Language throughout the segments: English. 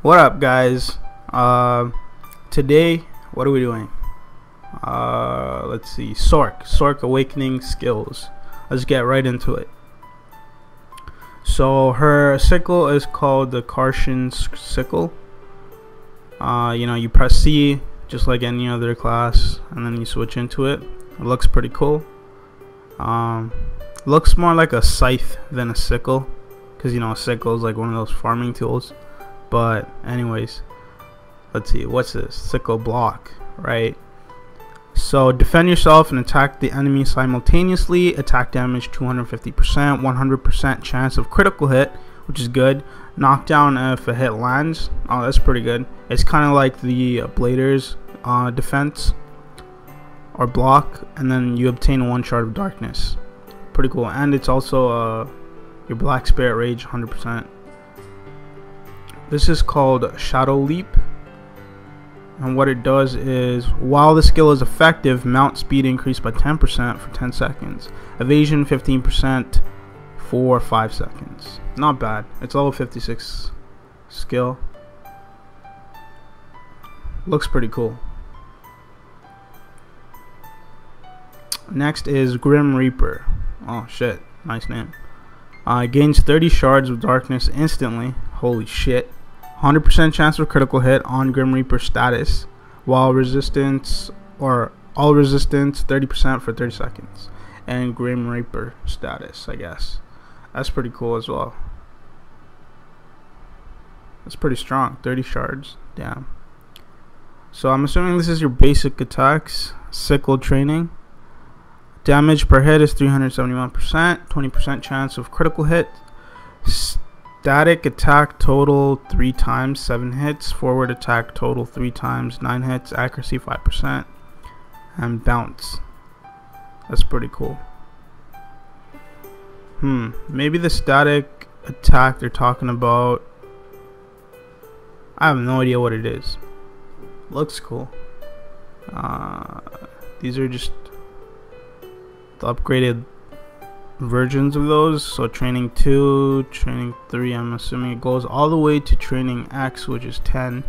What up, guys? Today, what are we doing? Let's see. Sorc Awakening Skills. Let's get right into it. So her sickle is called the Carsons Sickle. You press C just like any other class, and then you switch into it. It looks pretty cool. Looks more like a scythe than a sickle, because a sickle is like one of those farming tools. But anyways, let's see, what's this? Sickle block, right? So defend yourself and attack the enemy simultaneously. Attack damage 250%, 100% chance of critical hit, which is good. Knockdown if a hit lands. Oh, that's pretty good. It's kind of like the Blader's defense or block, and then you obtain 1 shard of darkness. Pretty cool. And it's also your black spirit rage 100%. This is called Shadow Leap, and what it does is, while the skill is effective, mount speed increased by 10% for 10 seconds, evasion 15% for 5 seconds. Not bad. It's level 56 skill. Looks pretty cool. Next is Grim Reaper. Oh shit, nice name. Gains 30 shards of darkness instantly. Holy shit. 100% chance of critical hit on Grim Reaper status, while resistance or all resistance 30% for 30 seconds. And Grim Reaper status, I guess. That's pretty cool as well. That's pretty strong. 30 shards. Damn. So I'm assuming this is your basic attacks. Sickle training. Damage per hit is 371%. 20% chance of critical hit. Static attack total 3 times, 7 hits. Forward attack total 3 times, 9 hits. Accuracy 5%. And bounce. That's pretty cool. Maybe the static attack they're talking about, I have no idea what it is. Looks cool. These are just the upgraded versions of those. So training 2, training 3, I'm assuming it goes all the way to training X, which is 10.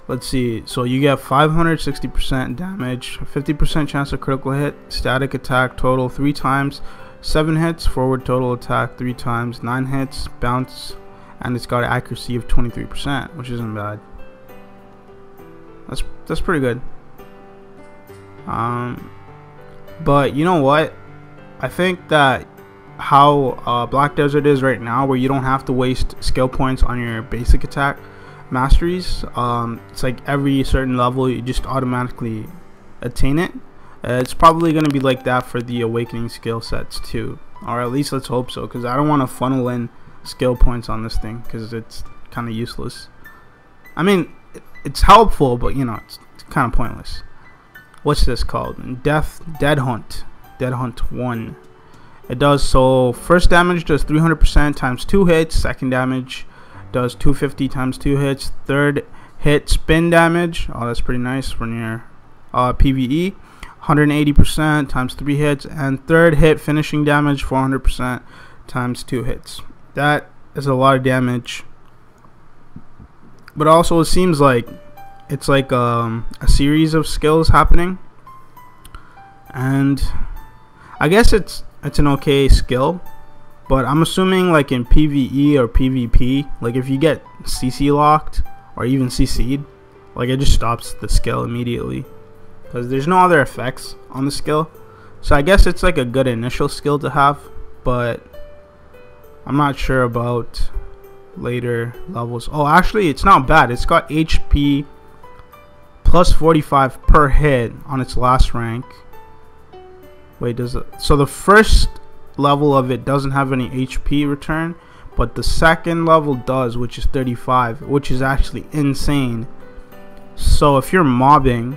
Let's see, so you get 560% damage, 50% chance of critical hit, static attack total 3 times, 7 hits, forward total attack 3 times, 9 hits, bounce, and it's got an accuracy of 23%, which isn't bad. That's pretty good. But you know what? I think that how Black Desert is right now, where you don't have to waste skill points on your basic attack masteries, it's like every certain level you just automatically attain it. It's probably going to be like that for the awakening skill sets too, or at least let's hope so, because I don't want to funnel in skill points on this thing because it's kind of useless. I mean, it's helpful, but it's kind of pointless. What's this called? Dead Hunt 1. It does, so first damage does 300% times 2 hits. Second damage does 250 times 2 hits. Third hit spin damage. Oh, that's pretty nice for near PvE. 180% times 3 hits. And third hit finishing damage 400% times 2 hits. That is a lot of damage. But also it seems like it's like a series of skills happening, and I guess it's an okay skill, but I'm assuming like in PvE or PvP, like if you get CC locked or even CC'd, like it just stops the skill immediately because there's no other effects on the skill. So I guess it's like a good initial skill to have, but I'm not sure about later levels. Oh, actually it's not bad. It's got HP plus 45 per hit on its last rank. Wait, does it? So the first level of it doesn't have any HP return, but the second level does, which is 35, which is actually insane. So if you're mobbing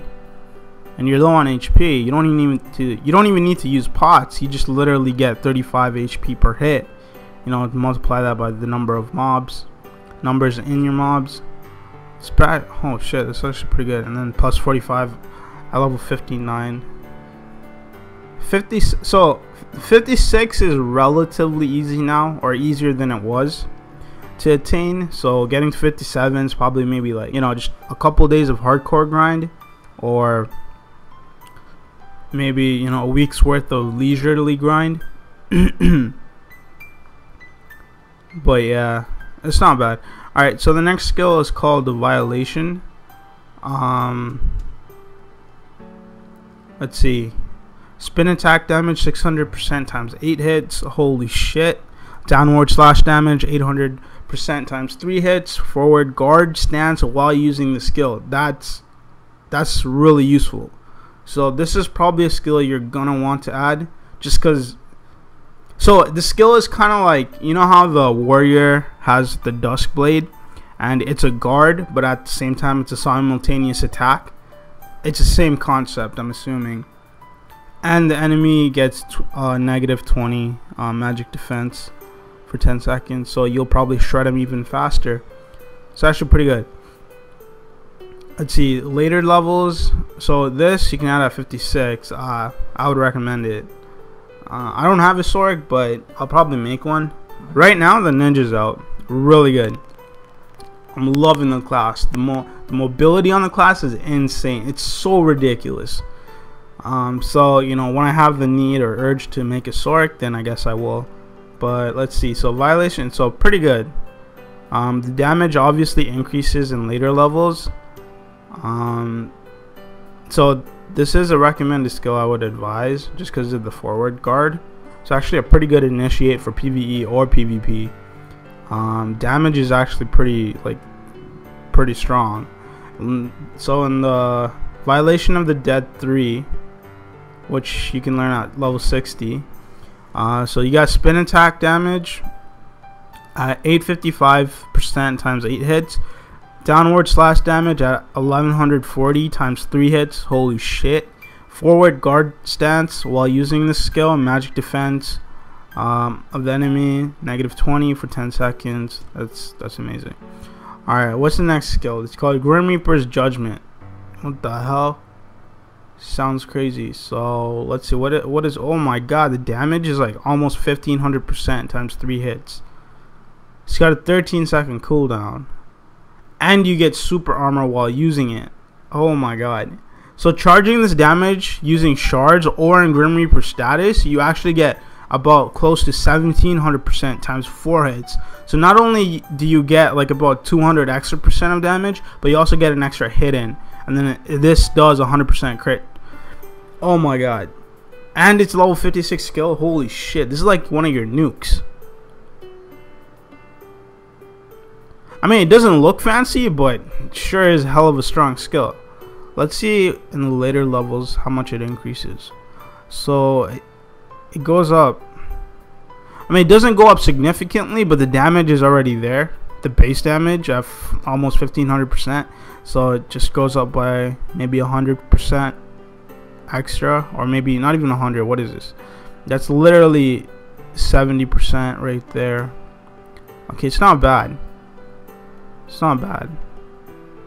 and you're low on HP, you don't even need to use pots. You just literally get 35 HP per hit. Multiply that by the number of numbers in your mobs. It's bad. Oh shit, that's actually pretty good. And then plus 45 at level 59. 56 is relatively easy now, or easier than it was. to attain. So getting to 57 is probably maybe like, you know, just a couple days of hardcore grind, or maybe, you know, a week's worth of leisurely grind. But yeah, it's not bad. Alright, so the next skill is called the Violation. Let's see. Spin attack damage 600% times 8 hits. Holy shit. Downward slash damage 800% times 3 hits. Forward guard stance while using the skill. That's really useful. So this is probably a skill you're gonna want to add, just because. So the skill is kind of like, you know how the warrior has the dusk blade and it's a guard, but at the same time it's a simultaneous attack. It's the same concept, I'm assuming. And the enemy gets negative 20 magic defense for 10 seconds, so you'll probably shred him even faster. It's actually pretty good. Let's see, later levels. So this you can add at 56. I would recommend it. I don't have a Sorcerer, but I'll probably make one. Right now the ninja's out. Really good. I'm loving the class. The mobility on the class is insane. It's so ridiculous. So, you know, when I have the need or urge to make a Sorcerer, then I guess I will. But let's see. So Violation, so pretty good. The damage obviously increases in later levels. So this is a recommended skill I would advise, just because of the forward guard. It's actually a pretty good initiate for PvE or PvP. Damage is actually pretty strong. So in the Violation of the Dead 3, which you can learn at level 60, so you got spin attack damage at 855% times 8 hits. Downward slash damage at 1140 times 3 hits. Holy shit. Forward guard stance while using this skill. Magic defense of the enemy negative 20 for 10 seconds. That's amazing. Alright, what's the next skill? It's called Grim Reaper's Judgement. What the hell? Sounds crazy. So let's see, what is, oh my god, the damage is like almost 1500% times 3 hits. It's got a 13-second cooldown, and you get super armor while using it. Oh my god. So charging this damage using shards or in Grim Reaper status, you actually get about close to 1700% times 4 hits. So not only do you get like about 200 extra percent of damage, but you also get an extra hit in, and then this does 100% crit. Oh my god. And it's level 56 skill. Holy shit, this is like one of your nukes. I mean, it doesn't look fancy, but it sure is a hell of a strong skill. Let's see in the later levels how much it increases. So it goes up. I mean, it doesn't go up significantly, but the damage is already there. The base damage at almost 1500%. So it just goes up by maybe 100% extra, or maybe not even 100. What is this? That's literally 70% right there. Okay, it's not bad. It's not bad.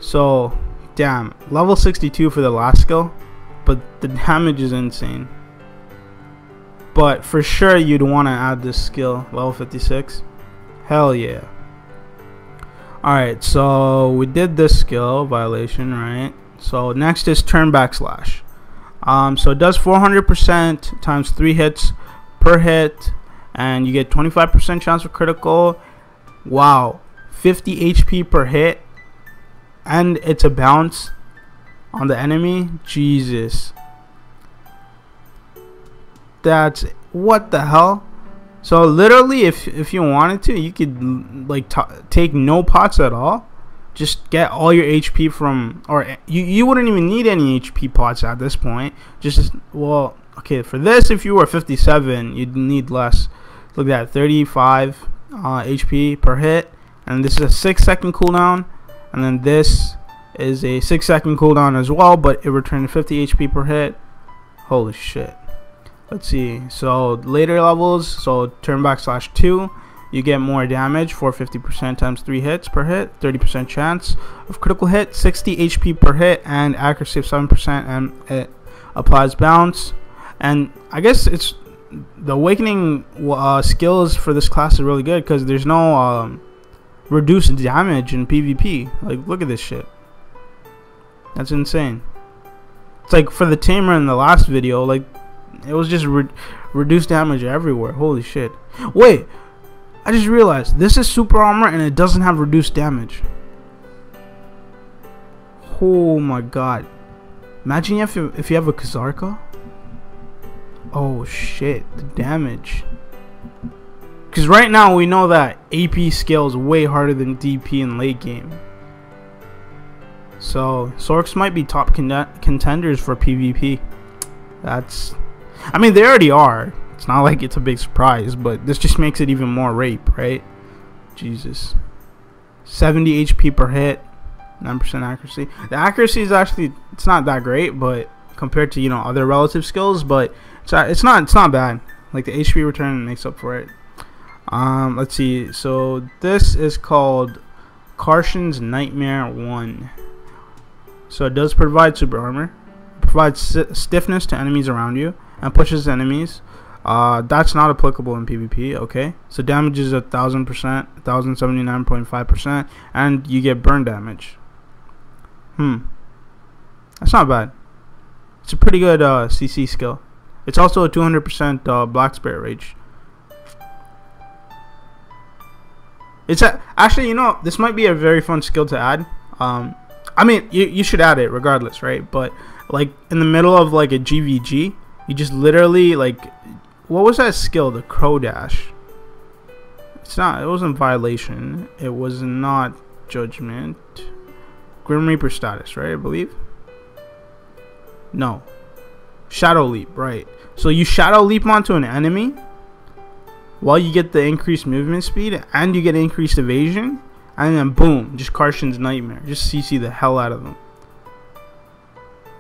So, damn, level 62 for the last skill, but the damage is insane. But for sure, you'd want to add this skill, level 56. Hell yeah. Alright, so we did this skill, Violation, right? So next is Turn Backslash. So it does 400% times 3 hits per hit, and you get 25% chance for critical. Wow. 50 HP per hit, and it's a bounce on the enemy. Jesus, that's, what the hell? So literally, if you wanted to, you could like take no pots at all, just get all your HP from, or you wouldn't even need any HP pots at this point. Just, well, okay, for this, if you were 57, you'd need less. Look at that, 35 HP per hit. And this is a 6-second cooldown, and then this is a 6-second cooldown as well, but it returns 50 HP per hit. Holy shit. Let's see. So later levels, so Turn Backslash 2, you get more damage for 50% times 3 hits per hit, 30% chance of critical hit, 60 HP per hit, and accuracy of 7%, and it applies bounce. And I guess it's the awakening skills for this class is really good, because there's no reduced damage in PvP. Like, look at this shit. That's insane. It's like for the tamer in the last video, like it was just reduced damage everywhere. Holy shit. Wait, I just realized this is super armor and it doesn't have reduced damage. Oh my god. Imagine if you have a Kazarka. Oh shit, the damage. Because right now we know that AP scales way harder than DP in late game. So Sorcs might be top contenders for PvP. I mean, they already are. It's not like it's a big surprise, but this just makes it even more rape, right? Jesus. 70 HP per hit, 9% accuracy. The accuracy is actually, it's not that great, but compared to, you know, other relative skills, but it's not bad. Like the HP return makes up for it. Let's see. So this is called Carsons Nightmare 1. So it does provide super armor, provides stiffness to enemies around you, and pushes enemies. That's not applicable in PvP. Okay, so damage is 1000%, 1079.5%, and you get burn damage. That's not bad. It's a pretty good CC skill. It's also a 200% Black Spirit Rage. It's actually, you know, this might be a very fun skill to add. I mean, you should add it regardless, right? But like in the middle of like a GVG, you just literally like, what was that skill? The Crow Dash. It wasn't Violation. It was not Judgement. Grim Reaper status, right? I believe. No. Shadow Leap, right? So you Shadow Leap onto an enemy while you get the increased movement speed and you get increased evasion. And then boom, just Carsons Nightmare. Just CC the hell out of them.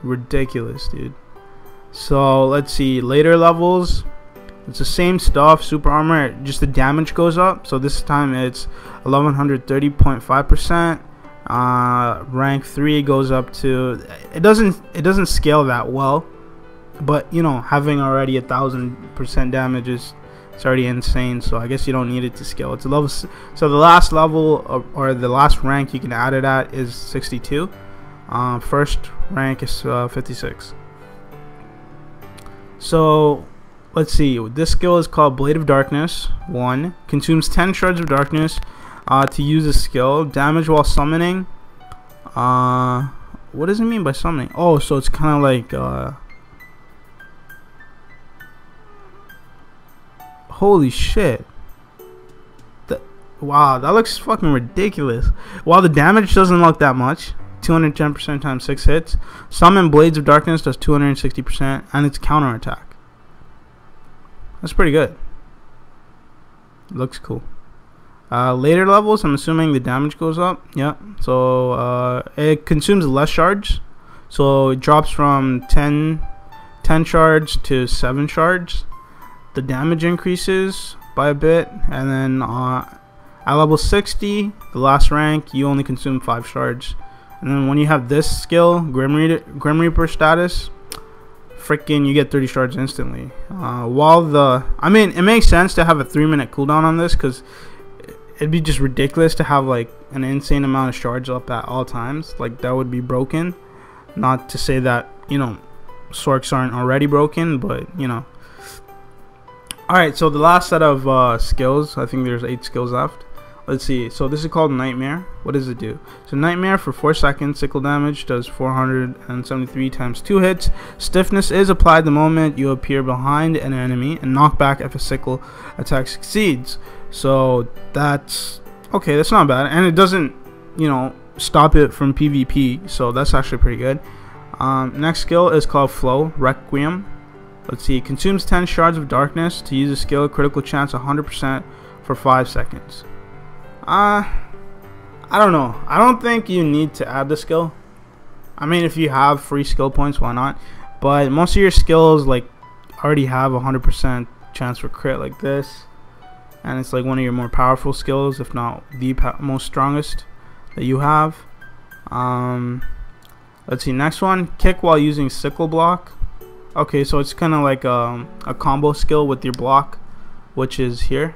Ridiculous, dude. So let's see, later levels, it's the same stuff. Super armor, just the damage goes up. So this time it's 1130.5%. Rank 3 goes up to, it doesn't scale that well, but you know, having already 1000% damage is, it's already insane, so I guess you don't need it to scale. It's a level, so the last level or the last rank you can add it at is 62. First rank is 56. So let's see. This skill is called Blade of Darkness 1. Consumes 10 shards of darkness to use a skill. Damage while summoning. What does it mean by summoning? Oh, so it's kind of like holy shit. Wow, that looks fucking ridiculous. While the damage doesn't look that much, 210% times 6 hits, Summon Blades of Darkness does 260%, and it's counterattack. That's pretty good. Looks cool. Later levels, I'm assuming the damage goes up. Yeah, so it consumes less shards. So it drops from 10 shards to 7 shards. The damage increases by a bit, and then at level 60, the last rank, you only consume 5 shards. And then when you have this skill, Grim Reaper status, freaking you get 30 shards instantly. I mean, it makes sense to have a 3-minute cooldown on this, because it'd be just ridiculous to have like an insane amount of shards up at all times. Like, that would be broken. Not to say that, you know, Sorcs aren't already broken, but you know. Alright, so the last set of skills, I think there's 8 skills left. Let's see, so this is called Nightmare. What does it do? So Nightmare for 4 seconds, Sickle damage, does 473 times 2 hits. Stiffness is applied the moment you appear behind an enemy, and knockback if a Sickle attack succeeds. So that's, okay, that's not bad. And it doesn't, you know, stop it from PvP, so that's actually pretty good. Next skill is called Flow, Requiem. Let's see, consumes 10 shards of darkness to use a skill, critical chance 100% for 5 seconds. I don't know. I don't think you need to add the skill. I mean, if you have free skill points, why not? But most of your skills like already have 100% chance for crit like this. And it's like one of your more powerful skills, if not the most strongest that you have. Let's see, next one, kick while using Sickle block. Okay, so it's kind of like a combo skill with your block, which is here.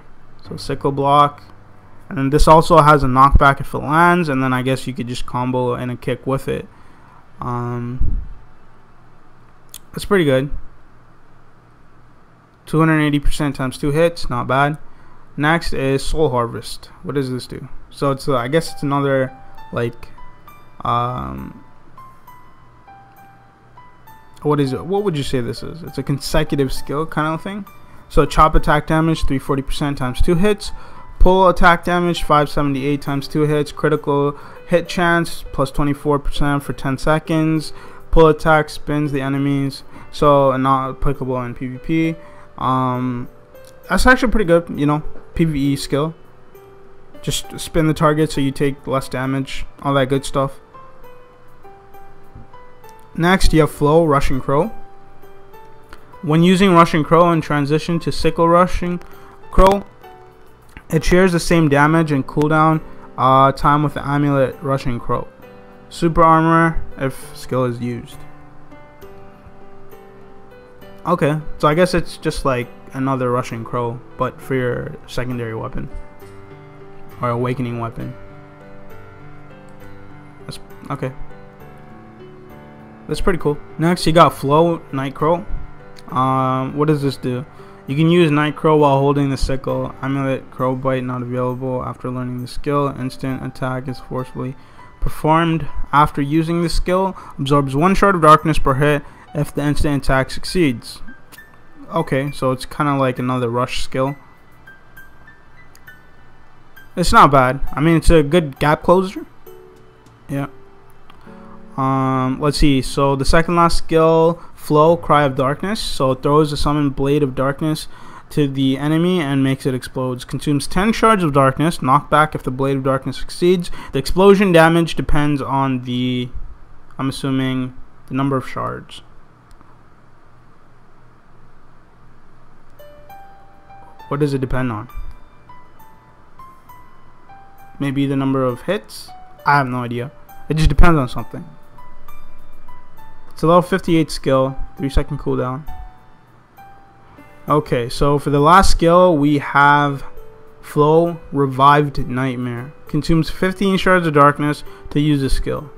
So Sickle block, And then this also has a knockback if it lands, and then I guess you could just combo and a kick with it. That's pretty good. 280% times 2 hits, not bad. Next is Soul Harvest. What does this do? So it's I guess it's another like what is it? What would you say this is? It's a consecutive skill kind of thing. So chop attack damage 340% times 2 hits. Pull attack damage 578 times 2 hits. Critical hit chance plus 24% for 10 seconds. Pull attack spins the enemies, so not applicable in PvP. That's actually pretty good, you know, PvE skill. Just spin the target so you take less damage, all that good stuff. Next, you have Flow, Rushing Crow. When using Rushing Crow and transition to Sickle Rushing Crow, it shares the same damage and cooldown time with the Amulet Rushing Crow. Super armor if skill is used. Okay, so I guess it's just like another Rushing Crow, but for your secondary weapon or awakening weapon. That's okay. That's pretty cool. Next, you got Flow, Night Crow. What does this do? You can use Night Crow while holding the sickle. Amulet Crow Bite not available after learning the skill. Instant attack is forcefully performed after using the skill. Absorbs 1 shard of darkness per hit if the instant attack succeeds. Okay, so it's kind of like another rush skill. It's not bad. I mean, it's a good gap closer. Yeah. Let's see. So the second last skill, Flow, Cry of Darkness. So it throws a summoned blade of darkness to the enemy and makes it explode. Consumes 10 shards of darkness. Knockback if the blade of darkness succeeds. The explosion damage depends on the, I'm assuming, the number of shards. What does it depend on? Maybe the number of hits? I have no idea. It just depends on something. It's a level 58 skill, 3-second cooldown. Okay, so for the last skill, we have Flow, Revived Nightmare. Consumes 15 shards of darkness to use the skill.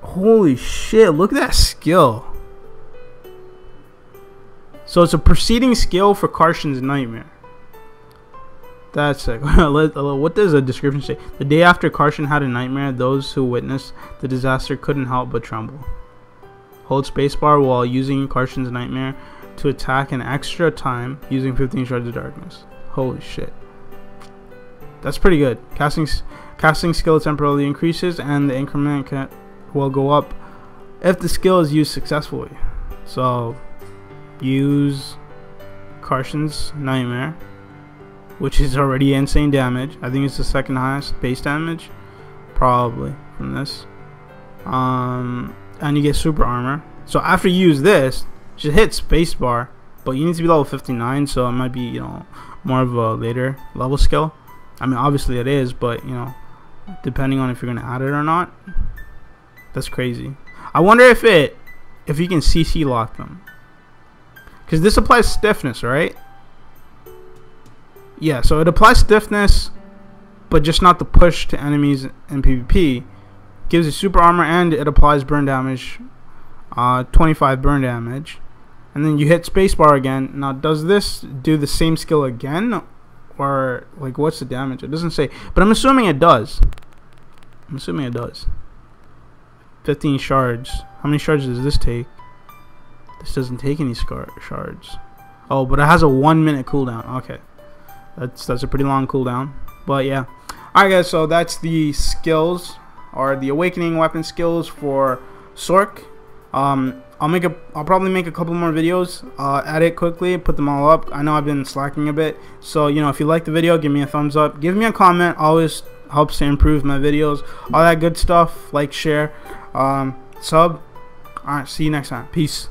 Holy shit, look at that skill. So it's a preceding skill for Carsons Nightmare. That's sick. What does the description say? The day after Carson had a nightmare, those who witnessed the disaster couldn't help but tremble. Hold spacebar while using Carson's Nightmare to attack an extra time using 15 shards of darkness. Holy shit. That's pretty good. Casting skill temporarily increases and the increment will go up if the skill is used successfully. So use Carson's Nightmare, which is already insane damage. I think it's the second highest base damage, probably, from this. And you get super armor. So after you use this, just hit spacebar, but you need to be level 59, so it might be, you know, more of a later level skill. I mean, obviously it is, but, you know, depending on if you're gonna add it or not. That's crazy. I wonder if you can CC lock them, because this applies stiffness, right? Yeah, so it applies stiffness, but just not the push to enemies in PvP. Gives you super armor and it applies burn damage, 25 burn damage, and then you hit spacebar again. Now, does this do the same skill again, or like what's the damage? It doesn't say, but I'm assuming it does. 15 shards. How many shards does this take? This doesn't take any shards. Oh, but it has a 1 minute cooldown. Okay. That's a pretty long cooldown, but yeah. Alright guys, so that's the skills, or the awakening weapon skills for Sorc. I'll probably make a couple more videos, edit quickly, put them all up. I know I've been slacking a bit, so you know, if you like the video, give me a thumbs up, give me a comment, always helps to improve my videos, all that good stuff. Like, share, sub. Alright, see you next time. Peace.